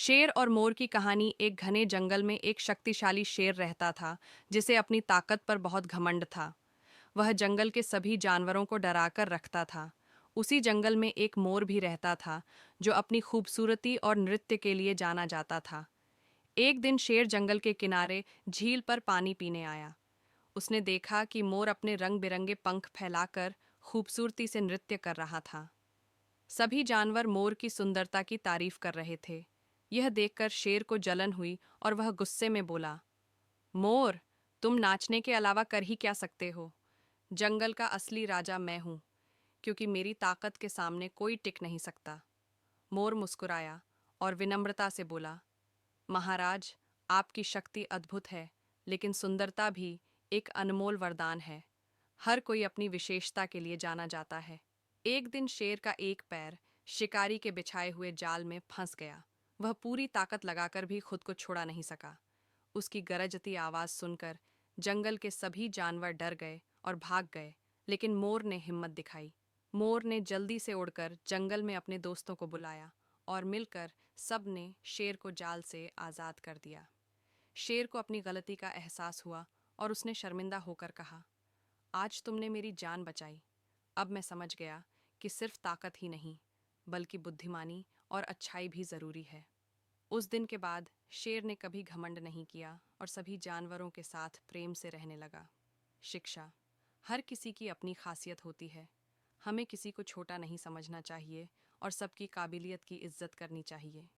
शेर और मोर की कहानी। एक घने जंगल में एक शक्तिशाली शेर रहता था जिसे अपनी ताकत पर बहुत घमंड था। वह जंगल के सभी जानवरों को डराकर रखता था। उसी जंगल में एक मोर भी रहता था जो अपनी खूबसूरती और नृत्य के लिए जाना जाता था। एक दिन शेर जंगल के किनारे झील पर पानी पीने आया। उसने देखा कि मोर अपने रंग बिरंगे पंख फैलाकर खूबसूरती से नृत्य कर रहा था। सभी जानवर मोर की सुंदरता की तारीफ कर रहे थे। यह देखकर शेर को जलन हुई और वह गुस्से में बोला, मोर, तुम नाचने के अलावा कर ही क्या सकते हो? जंगल का असली राजा मैं हूं, क्योंकि मेरी ताकत के सामने कोई टिक नहीं सकता। मोर मुस्कुराया और विनम्रता से बोला, महाराज, आपकी शक्ति अद्भुत है, लेकिन सुंदरता भी एक अनमोल वरदान है। हर कोई अपनी विशेषता के लिए जाना जाता है। एक दिन शेर का एक पैर शिकारी के बिछाए हुए जाल में फंस गया। वह पूरी ताकत लगाकर भी खुद को छुड़ा नहीं सका। उसकी गरजती आवाज सुनकर जंगल के सभी जानवर डर गए और भाग गए, लेकिन मोर ने हिम्मत दिखाई। मोर ने जल्दी से उड़कर जंगल में अपने दोस्तों को बुलाया और मिलकर सब ने शेर को जाल से आज़ाद कर दिया। शेर को अपनी गलती का एहसास हुआ और उसने शर्मिंदा होकर कहा, आज तुमने मेरी जान बचाई। अब मैं समझ गया कि सिर्फ ताकत ही नहीं, बल्कि बुद्धिमानी और अच्छाई भी ज़रूरी है। उस दिन के बाद शेर ने कभी घमंड नहीं किया और सभी जानवरों के साथ प्रेम से रहने लगा। शिक्षा। हर किसी की अपनी खासियत होती है। हमें किसी को छोटा नहीं समझना चाहिए और सबकी काबिलियत की इज्जत करनी चाहिए।